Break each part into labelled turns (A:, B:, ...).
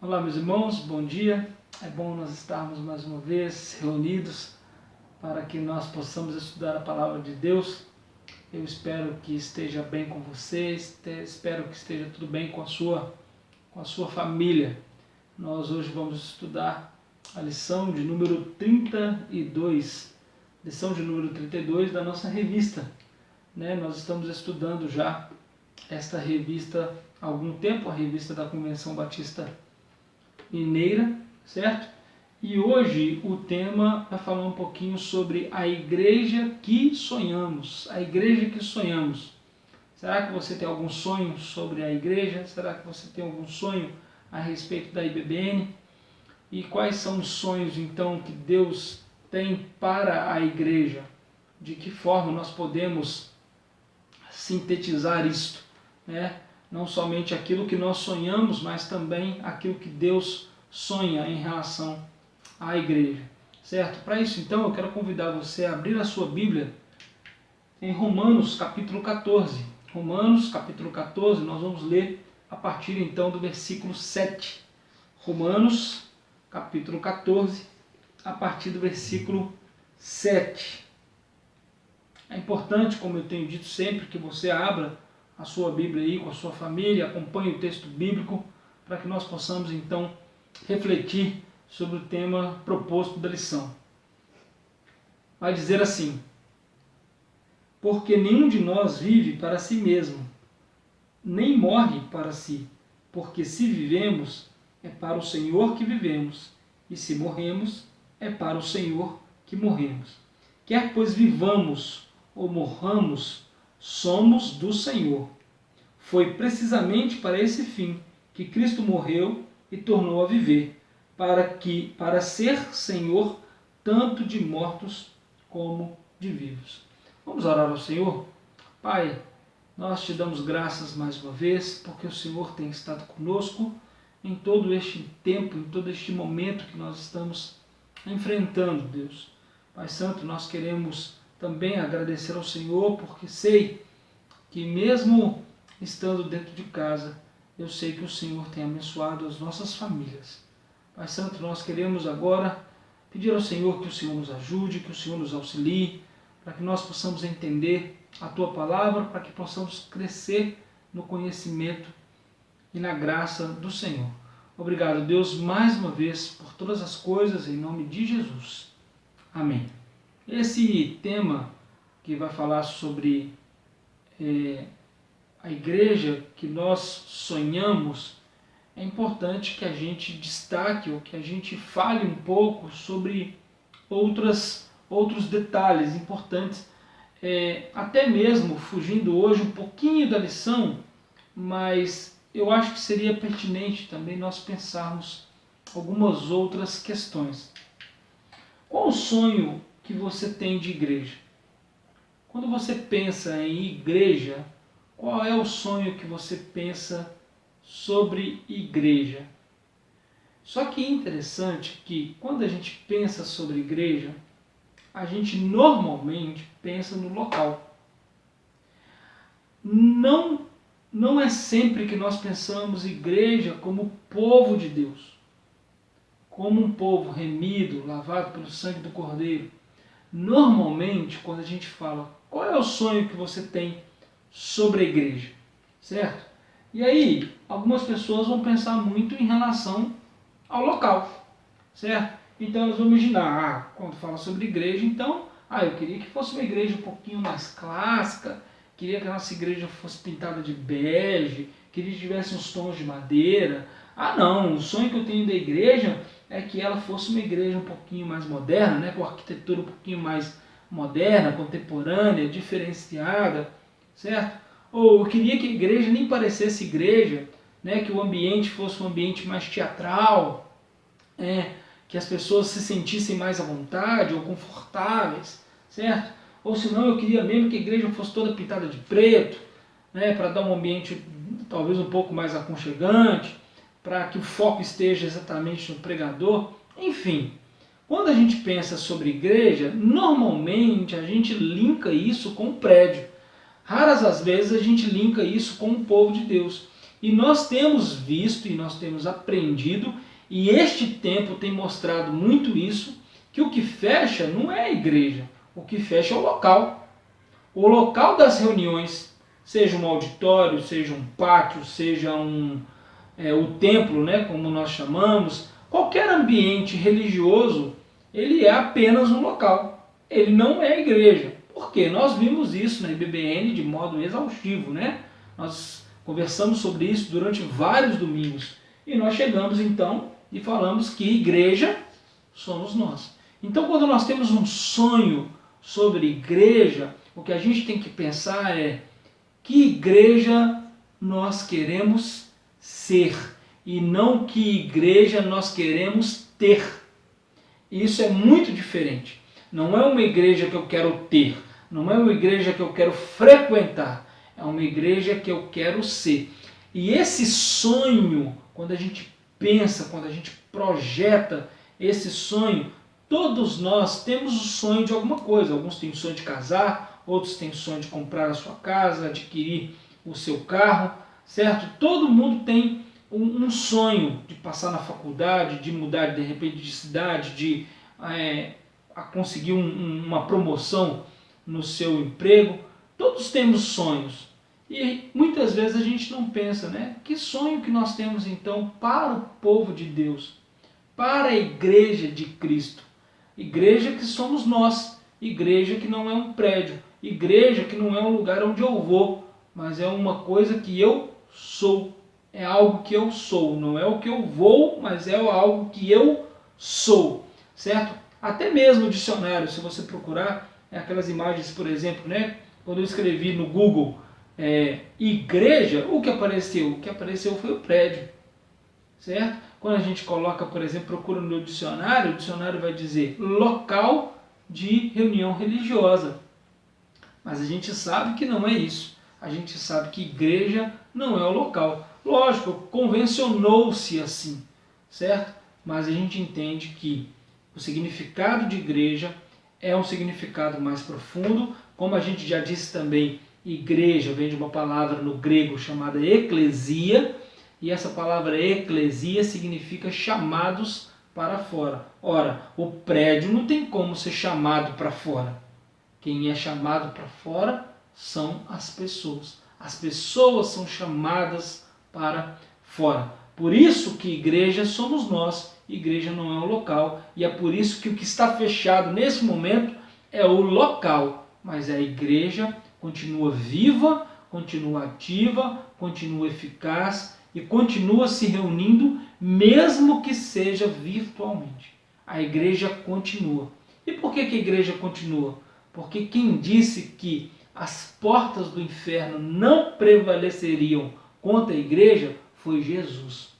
A: Olá, meus irmãos, bom dia. É bom nós estarmos mais uma vez reunidos para que nós possamos estudar a palavra de Deus. Eu espero que esteja bem com vocês, espero que esteja tudo bem com a sua família. Nós hoje vamos estudar a lição de número 32, da nossa revista. Nós estamos estudando já esta revista há algum tempo, a revista da Convenção Batista Mineira, certo? E hoje o tema vai falar um pouquinho sobre a igreja que sonhamos. A igreja que sonhamos. Será que você tem algum sonho sobre a igreja? Será que você tem algum sonho a respeito da IBBN? E quais são os sonhos então que Deus tem para a igreja? De que forma nós podemos sintetizar isto, né? Não somente aquilo que nós sonhamos, mas também aquilo que Deus sonha em relação à igreja, certo? Para isso, então, eu quero convidar você a abrir a sua Bíblia em Romanos, capítulo 14. Romanos, capítulo 14, nós vamos ler a partir, então, do versículo 7. Romanos, capítulo 14, a partir do versículo 7. É importante, como eu tenho dito sempre, que você abra a sua Bíblia aí com a sua família, acompanhe o texto bíblico, para que nós possamos então refletir sobre o tema proposto da lição. Vai dizer assim: porque nenhum de nós vive para si mesmo, nem morre para si, porque se vivemos, é para o Senhor que vivemos, e se morremos, é para o Senhor que morremos. Quer pois vivamos ou morramos, somos do Senhor. Foi precisamente para esse fim que Cristo morreu e tornou a viver, para ser Senhor tanto de mortos como de vivos. Vamos orar ao Senhor? Pai, nós te damos graças mais uma vez, porque o Senhor tem estado conosco em todo este tempo, em todo este momento que nós estamos enfrentando, Deus. Pai Santo, nós queremos também agradecer ao Senhor, porque sei que mesmo estando dentro de casa, eu sei que o Senhor tem abençoado as nossas famílias. Pai Santo, nós queremos agora pedir ao Senhor que o Senhor nos ajude, que o Senhor nos auxilie, para que nós possamos entender a Tua Palavra, para que possamos crescer no conhecimento e na graça do Senhor. Obrigado, Deus, mais uma vez, por todas as coisas, em nome de Jesus. Amém. Esse tema que vai falar sobre a igreja que nós sonhamos, é importante que a gente destaque ou que a gente fale um pouco sobre outros detalhes importantes, até mesmo fugindo hoje um pouquinho da lição, mas eu acho que seria pertinente também nós pensarmos algumas outras questões. Qual o sonho que você tem de igreja? Quando você pensa em igreja, qual é o sonho que você pensa sobre igreja? Só que é interessante que quando a gente pensa sobre igreja, a gente normalmente pensa no local. Não é sempre que nós pensamos igreja como povo de Deus, como um povo remido, lavado pelo sangue do Cordeiro. Normalmente, quando a gente fala, qual é o sonho que você tem sobre a igreja, certo? E aí, algumas pessoas vão pensar muito em relação ao local, certo? Então elas vão imaginar, quando fala sobre igreja, então, eu queria que fosse uma igreja um pouquinho mais clássica, queria que a nossa igreja fosse pintada de bege, queria que tivesse uns tons de madeira. Não, o sonho que eu tenho da igreja é que ela fosse uma igreja um pouquinho mais moderna, né, com arquitetura um pouquinho mais moderna, contemporânea, diferenciada, certo? Ou eu queria que a igreja nem parecesse igreja, né, que o ambiente fosse um ambiente mais teatral, que as pessoas se sentissem mais à vontade ou confortáveis, certo? Ou senão eu queria mesmo que a igreja fosse toda pintada de preto, né, para dar um ambiente talvez um pouco mais aconchegante, para que o foco esteja exatamente no pregador. Enfim, quando a gente pensa sobre igreja, normalmente a gente linka isso com o prédio. Raras as vezes a gente linka isso com o povo de Deus. E nós temos visto e nós temos aprendido, e este tempo tem mostrado muito isso, que o que fecha não é a igreja, o que fecha é o local. O local das reuniões, seja um auditório, seja um pátio, seja o templo, né, como nós chamamos, qualquer ambiente religioso, ele é apenas um local. Ele não é a igreja. Por quê? Nós vimos isso na IBBN de modo exaustivo, né? Nós conversamos sobre isso durante vários domingos. E nós chegamos então e falamos que igreja somos nós. Então, quando nós temos um sonho sobre igreja, o que a gente tem que pensar é que igreja nós queremos ser e não que igreja nós queremos ter. Isso é muito diferente. Não é uma igreja que eu quero ter, não é uma igreja que eu quero frequentar, é uma igreja que eu quero ser. E esse sonho, quando a gente pensa, quando a gente projeta esse sonho, todos nós temos o sonho de alguma coisa. Alguns têm o sonho de casar, outros têm o sonho de comprar a sua casa, adquirir o seu carro, certo? Todo mundo tem um sonho de passar na faculdade, de mudar de repente de cidade, de conseguir uma promoção no seu emprego. Todos temos sonhos. E muitas vezes a gente não pensa, né? Que sonho que nós temos então para o povo de Deus, para a igreja de Cristo. Igreja que somos nós, igreja que não é um prédio, igreja que não é um lugar onde eu vou, mas é uma coisa que eu sou. É algo que eu sou, não é o que eu vou, mas é algo que eu sou, certo? Até mesmo o dicionário, se você procurar, aquelas imagens, por exemplo, né? Quando eu escrevi no Google igreja, o que apareceu? O que apareceu foi o prédio, certo? Quando a gente coloca, por exemplo, procura no dicionário, o dicionário vai dizer local de reunião religiosa. Mas a gente sabe que não é isso. A gente sabe que igreja não é o local. Lógico, convencionou-se assim, certo? Mas a gente entende que o significado de igreja é um significado mais profundo. Como a gente já disse também, igreja vem de uma palavra no grego chamada eclesia, e essa palavra eclesia significa chamados para fora. Ora, o prédio não tem como ser chamado para fora. Quem é chamado para fora são as pessoas. As pessoas são chamadas para fora. Por isso que igreja somos nós, igreja não é o local, e é por isso que o que está fechado nesse momento é o local, mas a igreja continua viva, continua ativa, continua eficaz e continua se reunindo, mesmo que seja virtualmente. A igreja continua. E por que a igreja continua? Porque quem disse que as portas do inferno não prevaleceriam contra a igreja foi Jesus.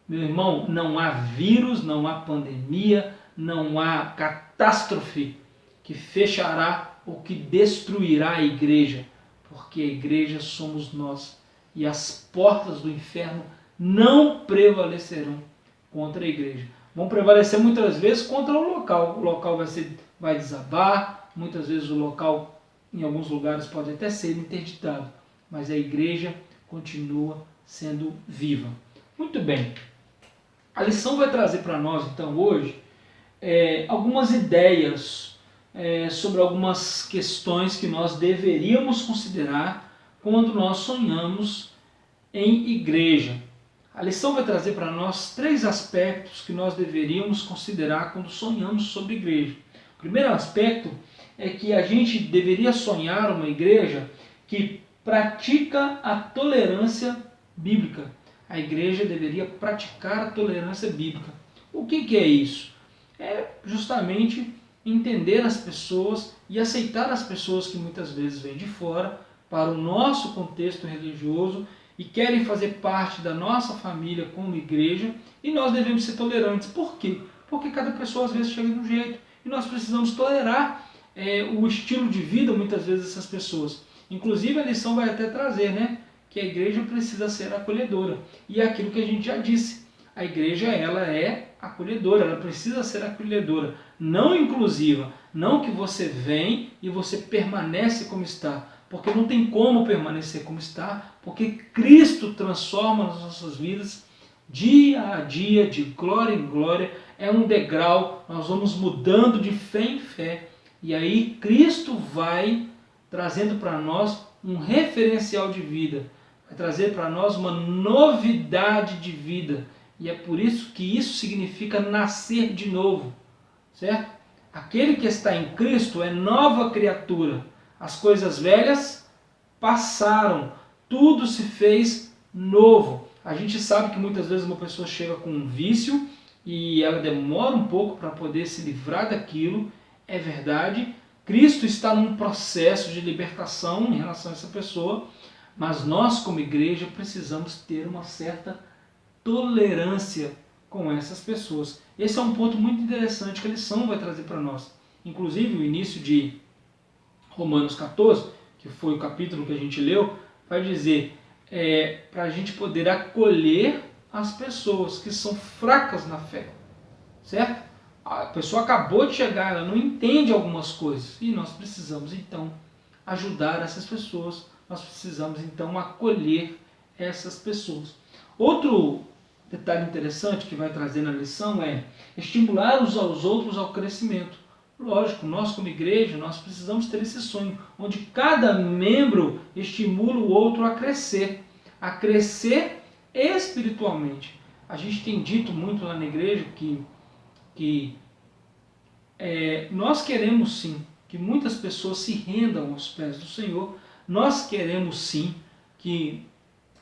A: Meu irmão, não há vírus, não há pandemia, não há catástrofe que fechará ou que destruirá a igreja, porque a igreja somos nós. E as portas do inferno não prevalecerão contra a igreja. Vão prevalecer muitas vezes contra o local. O local vai desabar, muitas vezes o local, em alguns lugares, pode até ser interditado. Mas a igreja continua sendo viva. Muito bem. A lição vai trazer para nós, então, hoje, algumas ideias sobre algumas questões que nós deveríamos considerar quando nós sonhamos em igreja. A lição vai trazer para nós 3 aspectos que nós deveríamos considerar quando sonhamos sobre igreja. O primeiro aspecto é que a gente deveria sonhar uma igreja que pratica a tolerância bíblica. A igreja deveria praticar a tolerância bíblica. O que é isso? É justamente entender as pessoas e aceitar as pessoas que muitas vezes vêm de fora para o nosso contexto religioso e querem fazer parte da nossa família como igreja, e nós devemos ser tolerantes. Por quê? Porque cada pessoa às vezes chega de um jeito e nós precisamos tolerar o estilo de vida muitas vezes dessas pessoas. Inclusive a lição vai até trazer, né, que a igreja precisa ser acolhedora. E é aquilo que a gente já disse, a igreja ela é acolhedora, ela precisa ser acolhedora, não inclusiva, não que você vem e você permanece como está, porque não tem como permanecer como está, porque Cristo transforma as nossas vidas dia a dia, de glória em glória. É um degrau, nós vamos mudando de fé em fé, e aí Cristo vai trazendo para nós um referencial de vida, vai trazer para nós uma novidade de vida, e é por isso que isso significa nascer de novo, certo? Aquele que está em Cristo é nova criatura, as coisas velhas passaram, tudo se fez novo. A gente sabe que muitas vezes uma pessoa chega com um vício e ela demora um pouco para poder se livrar daquilo, é verdade. Cristo está num processo de libertação em relação a essa pessoa, mas nós como igreja precisamos ter uma certa tolerância com essas pessoas. Esse é um ponto muito interessante que a lição vai trazer para nós. Inclusive o início de Romanos 14, que foi o capítulo que a gente leu, vai dizer para a gente poder acolher as pessoas que são fracas na fé, certo? A pessoa acabou de chegar, ela não entende algumas coisas, e nós precisamos então ajudar essas pessoas, nós precisamos então acolher essas pessoas. Outro detalhe interessante que vai trazer na lição é estimular uns aos outros ao crescimento. Lógico, nós como igreja, nós precisamos ter esse sonho, onde cada membro estimula o outro a crescer espiritualmente. A gente tem dito muito lá na igreja que nós queremos sim que muitas pessoas se rendam aos pés do Senhor, nós queremos sim que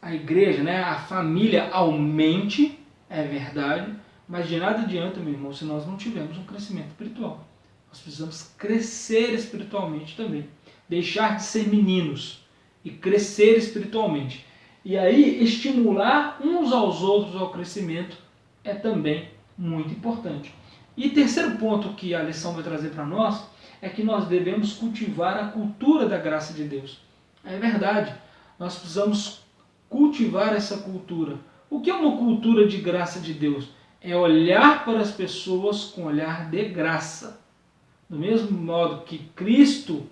A: a igreja, a família aumente, é verdade, mas de nada adianta, meu irmão, se nós não tivermos um crescimento espiritual. Nós precisamos crescer espiritualmente também. Deixar de ser meninos e crescer espiritualmente. E aí, estimular uns aos outros ao crescimento é também muito importante. E terceiro ponto que a lição vai trazer para nós é que nós devemos cultivar a cultura da graça de Deus. É verdade, nós precisamos cultivar essa cultura. O que é uma cultura de graça de Deus? É olhar para as pessoas com olhar de graça. Do mesmo modo que Cristo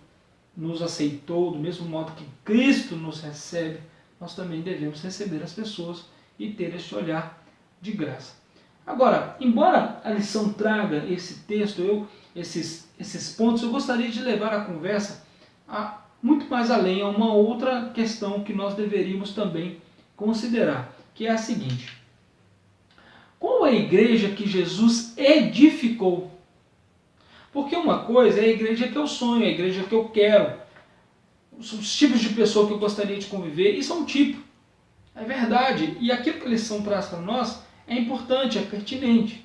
A: nos aceitou, do mesmo modo que Cristo nos recebe, nós também devemos receber as pessoas e ter esse olhar de graça. Agora, embora a lição traga esse texto, esses pontos, eu gostaria de levar a conversa muito mais além, a uma outra questão que nós deveríamos também considerar, que é a seguinte: qual é a igreja que Jesus edificou? Porque uma coisa é a igreja que eu sonho, é a igreja que eu quero, os tipos de pessoa que eu gostaria de conviver, isso é um tipo, é verdade, e aquilo que a lição traz para nós é importante, é pertinente.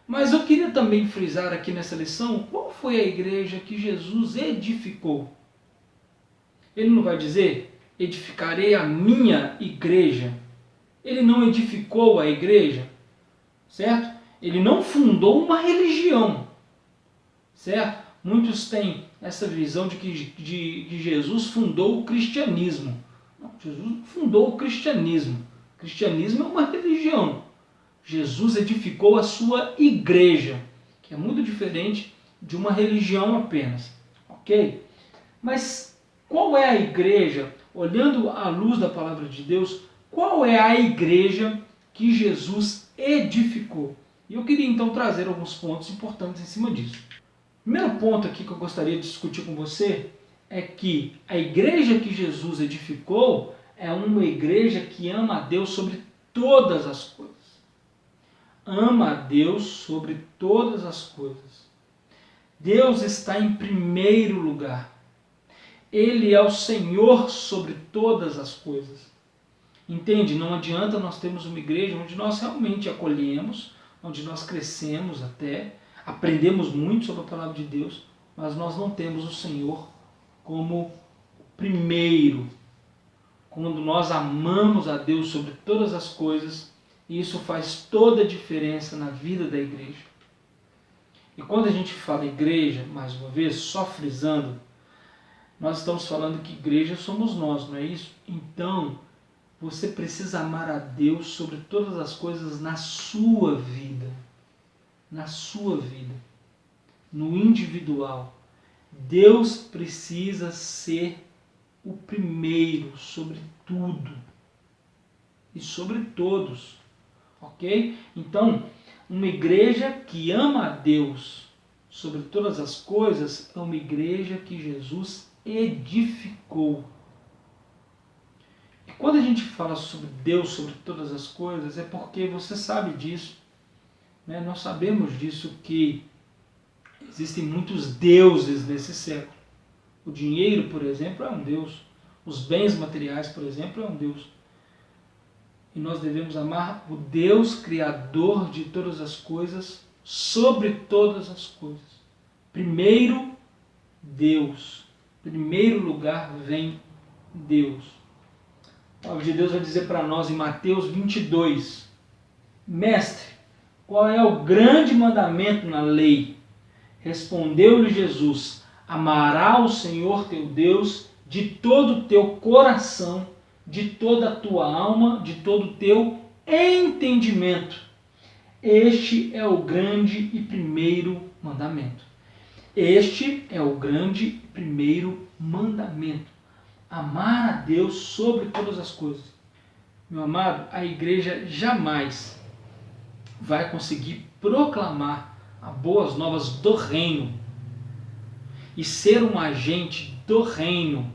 A: Mas eu queria também frisar aqui nessa lição, qual foi a igreja que Jesus edificou? Ele não vai dizer, edificarei a minha igreja. Ele não edificou a igreja, certo? Ele não fundou uma religião, certo? Muitos têm essa visão de que Jesus fundou o cristianismo. Não, Jesus fundou o cristianismo. O cristianismo é uma religião. Jesus edificou a sua igreja, que é muito diferente de uma religião apenas, ok? Mas qual é a igreja, olhando à luz da palavra de Deus, qual é a igreja que Jesus edificou? E eu queria então trazer alguns pontos importantes em cima disso. O primeiro ponto aqui que eu gostaria de discutir com você é que a igreja que Jesus edificou é uma igreja que ama a Deus sobre todas as coisas. Ama a Deus sobre todas as coisas. Deus está em primeiro lugar. Ele é o Senhor sobre todas as coisas. Entende? Não adianta nós termos uma igreja onde nós realmente acolhemos, onde nós crescemos até, aprendemos muito sobre a palavra de Deus, mas nós não temos o Senhor como primeiro. Quando nós amamos a Deus sobre todas as coisas, isso faz toda a diferença na vida da igreja. E quando a gente fala igreja, mais uma vez, só frisando, nós estamos falando que igreja somos nós, não é isso? Então, você precisa amar a Deus sobre todas as coisas na sua vida. Na sua vida. No individual. Deus precisa ser o primeiro sobre tudo e sobre todos, ok? Então, uma igreja que ama a Deus sobre todas as coisas é uma igreja que Jesus edificou. E quando a gente fala sobre Deus sobre todas as coisas, é porque você sabe disso, né? Nós sabemos disso, que existem muitos deuses nesse século. O dinheiro, por exemplo, é um deus. Os bens materiais, por exemplo, é um deus. E nós devemos amar o Deus Criador de todas as coisas, sobre todas as coisas. Primeiro, Deus. Em primeiro lugar vem Deus. A palavra de Deus vai dizer para nós em Mateus 22. Mestre, qual é o grande mandamento na lei? Respondeu-lhe Jesus: amará o Senhor teu Deus de todo o teu coração, de toda a tua alma, de todo o teu entendimento. Este é o grande e primeiro mandamento. Este é o grande e primeiro mandamento. Amar a Deus sobre todas as coisas. Meu amado, a igreja jamais vai conseguir proclamar as boas novas do reino e ser um agente do reino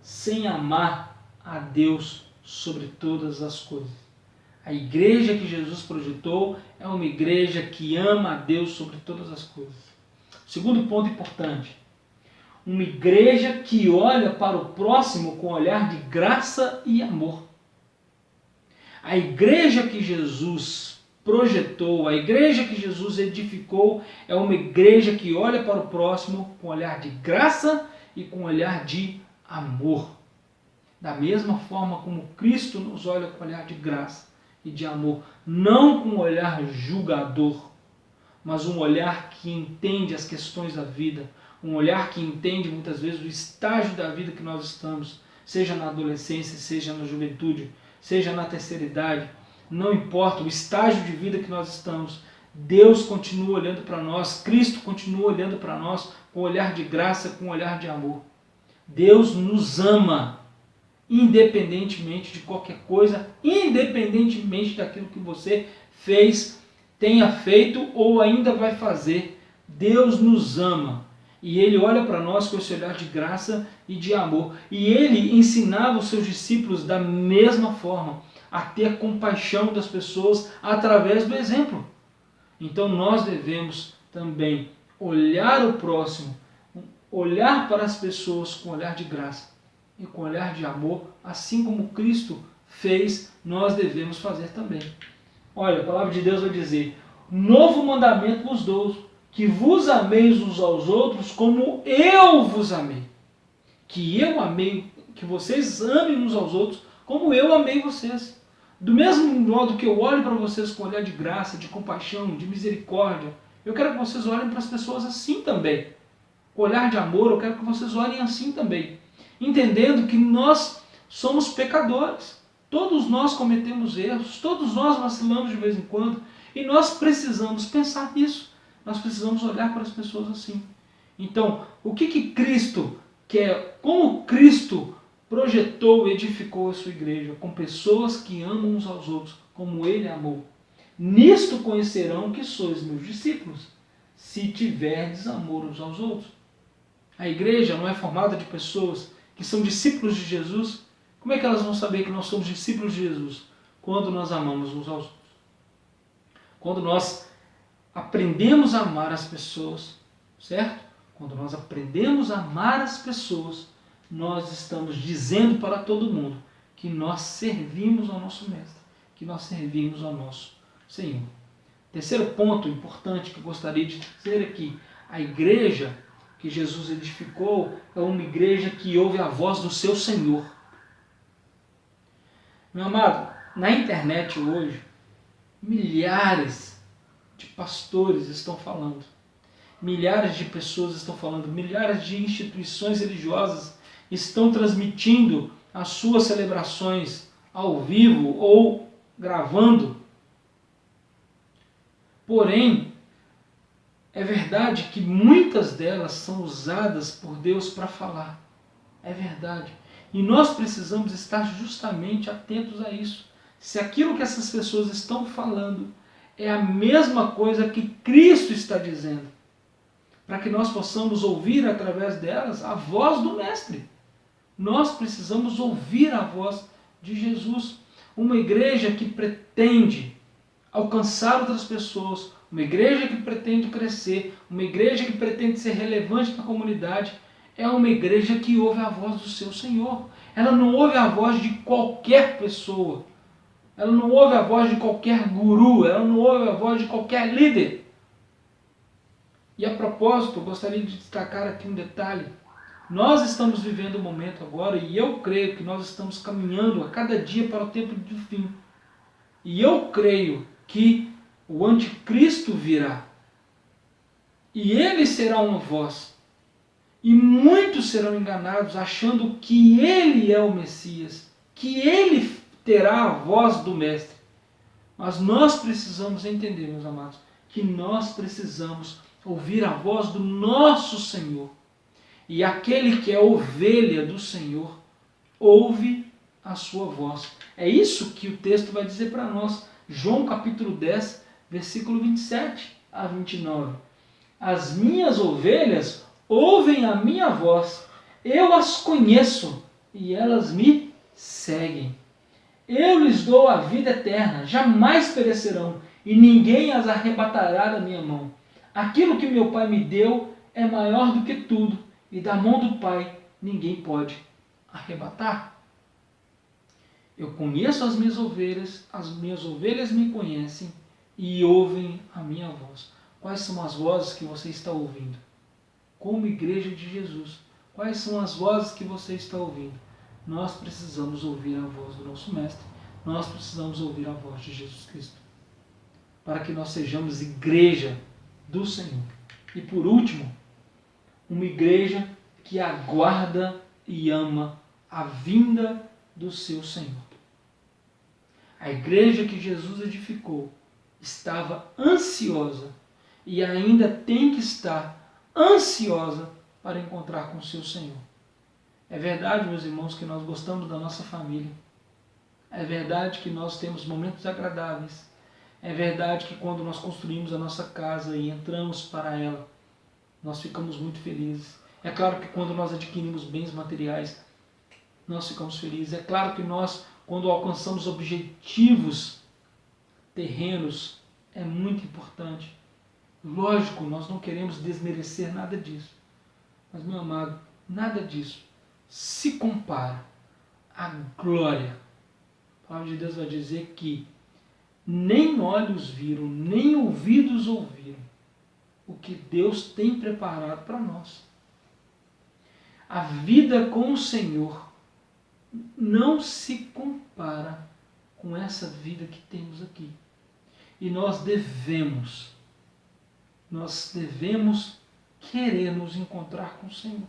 A: sem amar a Deus sobre todas as coisas. A igreja que Jesus projetou é uma igreja que ama a Deus sobre todas as coisas. Segundo ponto importante, uma igreja que olha para o próximo com olhar de graça e amor. A igreja que Jesus projetou, a igreja que Jesus edificou, é uma igreja que olha para o próximo com olhar de graça e com olhar de amor. Da mesma forma como Cristo nos olha com olhar de graça e de amor, não com um olhar julgador, mas um olhar que entende as questões da vida, um olhar que entende muitas vezes o estágio da vida que nós estamos, seja na adolescência, seja na juventude, seja na terceira idade, não importa o estágio de vida que nós estamos, Deus continua olhando para nós, Cristo continua olhando para nós com um olhar de graça, com um olhar de amor. Deus nos ama, independentemente de qualquer coisa, independentemente daquilo que você fez, tenha feito ou ainda vai fazer. Deus nos ama e Ele olha para nós com esse olhar de graça e de amor. E Ele ensinava os seus discípulos da mesma forma a ter compaixão das pessoas através do exemplo. Então nós devemos também olhar o próximo, olhar para as pessoas com olhar de graça e com olhar de amor, assim como Cristo fez, nós devemos fazer também. Olha, a palavra de Deus vai dizer: novo mandamento vos dou, que vos ameis uns aos outros como eu vos amei. Que eu amei, que vocês amem uns aos outros como eu amei vocês. Do mesmo modo que eu olho para vocês com olhar de graça, de compaixão, de misericórdia, eu quero que vocês olhem para as pessoas assim também. Com olhar de amor, eu quero que vocês olhem assim também. Entendendo que nós somos pecadores. Todos nós cometemos erros, todos nós vacilamos de vez em quando, e nós precisamos pensar nisso. Nós precisamos olhar para as pessoas assim. Então, o que Cristo quer, como Cristo projetou e edificou a sua igreja? Com pessoas que amam uns aos outros, como Ele amou. Nisto conhecerão que sois meus discípulos, se tiverdes amor uns aos outros. A igreja não é formada de pessoas que são discípulos de Jesus. Como é que elas vão saber que nós somos discípulos de Jesus? Quando nós amamos uns aos outros. Quando nós aprendemos a amar as pessoas, certo? Quando nós aprendemos a amar as pessoas, nós estamos dizendo para todo mundo que nós servimos ao nosso Mestre, que nós servimos ao nosso Senhor. Terceiro ponto importante que eu gostaria de dizer aqui: a igreja que Jesus edificou é uma igreja que ouve a voz do seu Senhor. Meu amado, na internet hoje, milhares de pastores estão falando, milhares de pessoas estão falando, milhares de instituições religiosas estão transmitindo as suas celebrações ao vivo ou gravando. Porém, é verdade que muitas delas são usadas por Deus para falar. É verdade. E nós precisamos estar justamente atentos a isso. Se aquilo que essas pessoas estão falando é a mesma coisa que Cristo está dizendo, para que nós possamos ouvir através delas a voz do Mestre. Nós precisamos ouvir a voz de Jesus. Uma igreja que pretende alcançar outras pessoas, uma igreja que pretende crescer, uma igreja que pretende ser relevante na comunidade, é uma igreja que ouve a voz do seu Senhor. Ela não ouve a voz de qualquer pessoa. Ela não ouve a voz de qualquer guru. Ela não ouve a voz de qualquer líder. E a propósito, eu gostaria de destacar aqui um detalhe. Nós estamos vivendo um momento agora, e eu creio que nós estamos caminhando a cada dia para o tempo do fim. E eu creio que o anticristo virá. E ele será uma voz. E muitos serão enganados achando que ele é o Messias, que ele terá a voz do Mestre. Mas nós precisamos entender, meus amados, que nós precisamos ouvir a voz do nosso Senhor. E aquele que é ovelha do Senhor, ouve a sua voz. É isso que o texto vai dizer para nós. João capítulo 10, versículo 27 a 29. As minhas ovelhas ouvem a minha voz, eu as conheço e elas me seguem. Eu lhes dou a vida eterna, jamais perecerão e ninguém as arrebatará da minha mão. Aquilo que meu Pai me deu é maior do que tudo e da mão do Pai ninguém pode arrebatar. Eu conheço as minhas ovelhas me conhecem e ouvem a minha voz. Quais são as vozes que você está ouvindo? Como igreja de Jesus, quais são as vozes que você está ouvindo? Nós precisamos ouvir a voz do nosso Mestre, nós precisamos ouvir a voz de Jesus Cristo, para que nós sejamos igreja do Senhor. E por último, uma igreja que aguarda e ama a vinda do seu Senhor. A igreja que Jesus edificou estava ansiosa e ainda tem que estar ansiosa para encontrar com o seu Senhor. É verdade, meus irmãos, que nós gostamos da nossa família. É verdade que nós temos momentos agradáveis. É verdade que quando nós construímos a nossa casa e entramos para ela, nós ficamos muito felizes. É claro que quando nós adquirimos bens materiais, nós ficamos felizes. É claro que nós, quando alcançamos objetivos terrenos, é muito importante. Lógico, nós não queremos desmerecer nada disso. Mas, meu amado, nada disso se compara à glória. A palavra de Deus vai dizer que nem olhos viram, nem ouvidos ouviram o que Deus tem preparado para nós. A vida com o Senhor não se compara com essa vida que temos aqui. E nós devemos querer nos encontrar com o Senhor.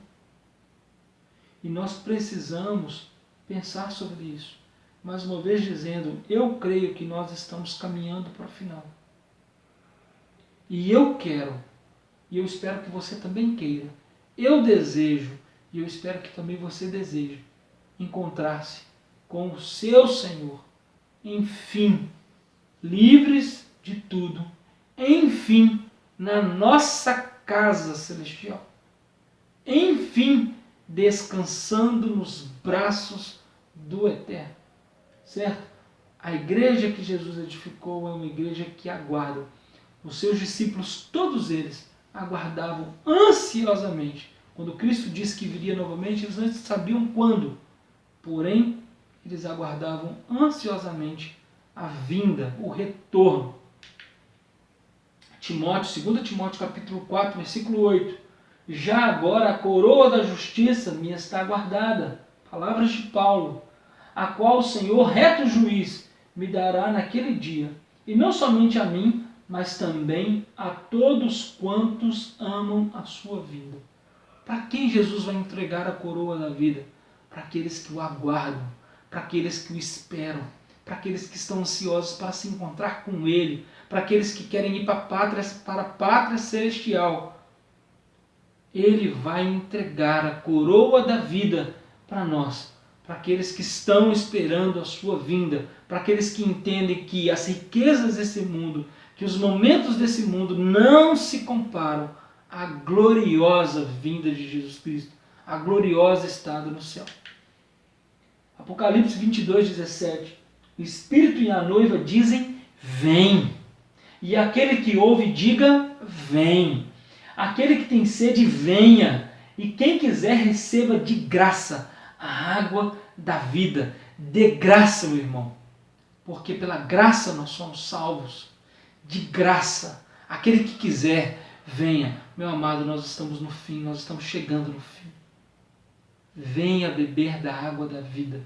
A: E nós precisamos pensar sobre isso. Mais uma vez dizendo, eu creio que nós estamos caminhando para o final. E eu quero, e eu espero que você também queira, eu desejo, e eu espero que também você deseje, encontrar-se com o seu Senhor, enfim, livres de tudo, enfim, na nossa casa celestial, enfim, descansando nos braços do Eterno, certo? A igreja que Jesus edificou é uma igreja que aguarda. Os seus discípulos, todos eles, aguardavam ansiosamente. Quando Cristo disse que viria novamente, eles não sabiam quando. Porém, eles aguardavam ansiosamente a vinda, o retorno. Timóteo, 2 Timóteo capítulo 4, versículo 8. Já agora a coroa da justiça me está guardada. Palavras de Paulo. A qual o Senhor, reto juiz, me dará naquele dia. E não somente a mim, mas também a todos quantos amam a sua vida. Para quem Jesus vai entregar a coroa da vida? Para aqueles que o aguardam, para aqueles que o esperam, para aqueles que estão ansiosos para se encontrar com Ele, para aqueles que querem ir para a pátria celestial. Ele vai entregar a coroa da vida para nós, para aqueles que estão esperando a sua vinda, para aqueles que entendem que as riquezas desse mundo, que os momentos desse mundo não se comparam à gloriosa vinda de Jesus Cristo, à gloriosa estada no céu. Apocalipse 22:17. O Espírito e a noiva dizem: vem. E aquele que ouve, diga: vem. Aquele que tem sede, venha. E quem quiser, receba de graça a água da vida. De graça, meu irmão. Porque pela graça nós somos salvos. De graça. Aquele que quiser, venha. Meu amado, nós estamos no fim, nós estamos chegando no fim. Venha beber da água da vida.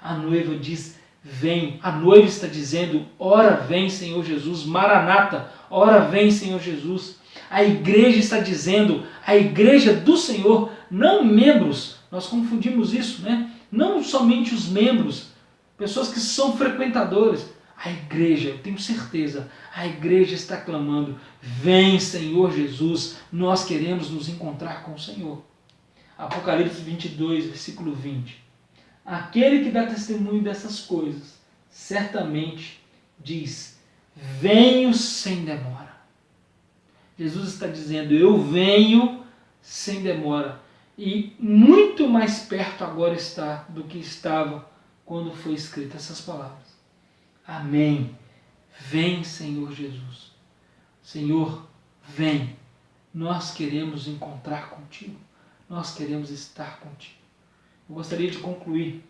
A: A noiva diz: vem. A noiva está dizendo: ora vem, Senhor Jesus. Maranata, ora vem, Senhor Jesus. A igreja está dizendo, a igreja do Senhor, não membros. Nós confundimos isso, né? Não somente os membros, pessoas que são frequentadores. A igreja, eu tenho certeza, a igreja está clamando: vem, Senhor Jesus, nós queremos nos encontrar com o Senhor. Apocalipse 22, versículo 20. Aquele que dá testemunho dessas coisas, certamente diz: venho sem demora. Jesus está dizendo: eu venho sem demora. E muito mais perto agora está do que estava quando foi escrita essas palavras. Amém. Vem, Senhor Jesus. Senhor, vem. Nós queremos encontrar contigo. Nós queremos estar contigo. Eu gostaria de concluir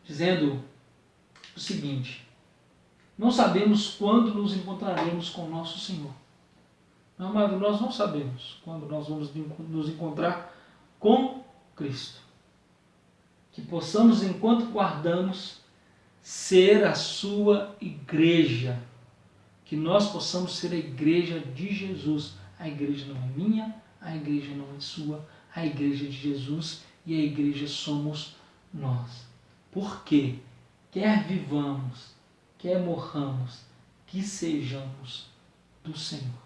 A: dizendo o seguinte: não sabemos quando nos encontraremos com o nosso Senhor. Meu amado, nós não sabemos quando nós vamos nos encontrar com Cristo. Que possamos, enquanto guardamos, ser a sua igreja. Que nós possamos ser a igreja de Jesus. A igreja não é minha, a igreja não é sua, a igreja de Jesus, e a igreja somos nós. Porque quer vivamos, quer morramos, que sejamos do Senhor.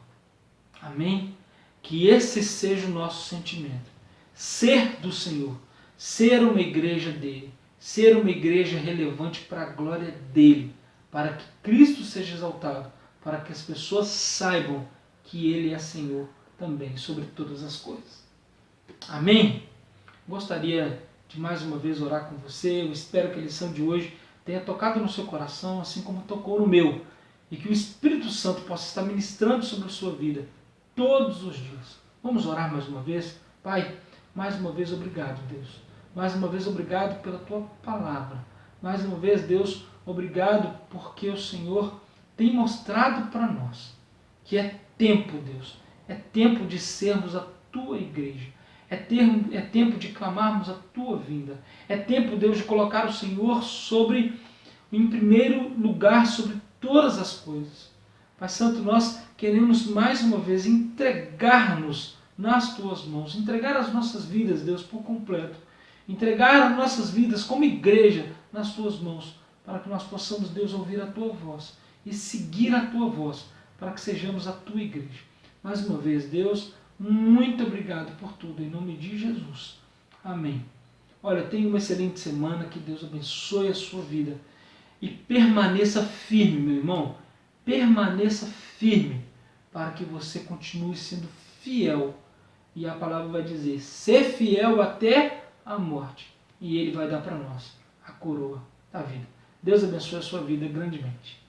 A: Amém? Que esse seja o nosso sentimento. Ser do Senhor, ser uma igreja dele, ser uma igreja relevante para a glória dele, para que Cristo seja exaltado, para que as pessoas saibam que ele é Senhor também sobre todas as coisas. Amém? Gostaria de mais uma vez orar com você. Eu espero que a lição de hoje tenha tocado no seu coração, assim como tocou no meu, e que o Espírito Santo possa estar ministrando sobre a sua vida todos os dias. Vamos orar mais uma vez? Pai, mais uma vez obrigado, Deus. Mais uma vez obrigado pela tua palavra. Mais uma vez, Deus, obrigado porque o Senhor tem mostrado para nós que é tempo, Deus, é tempo de sermos a tua igreja. É tempo de clamarmos a tua vinda. É tempo, Deus, de colocar o Senhor em primeiro lugar sobre todas as coisas. Pai Santo, nós queremos mais uma vez entregar-nos nas tuas mãos, entregar as nossas vidas, Deus, por completo. Entregar as nossas vidas como igreja nas tuas mãos, para que nós possamos, Deus, ouvir a tua voz e seguir a tua voz, para que sejamos a tua igreja. Mais uma vez, Deus, muito obrigado por tudo, em nome de Jesus. Amém. Olha, tenha uma excelente semana, que Deus abençoe a sua vida e permaneça firme, meu irmão. Permaneça firme para que você continue sendo fiel. E a palavra vai dizer: ser fiel até a morte. E ele vai dar para nós a coroa da vida. Deus abençoe a sua vida grandemente.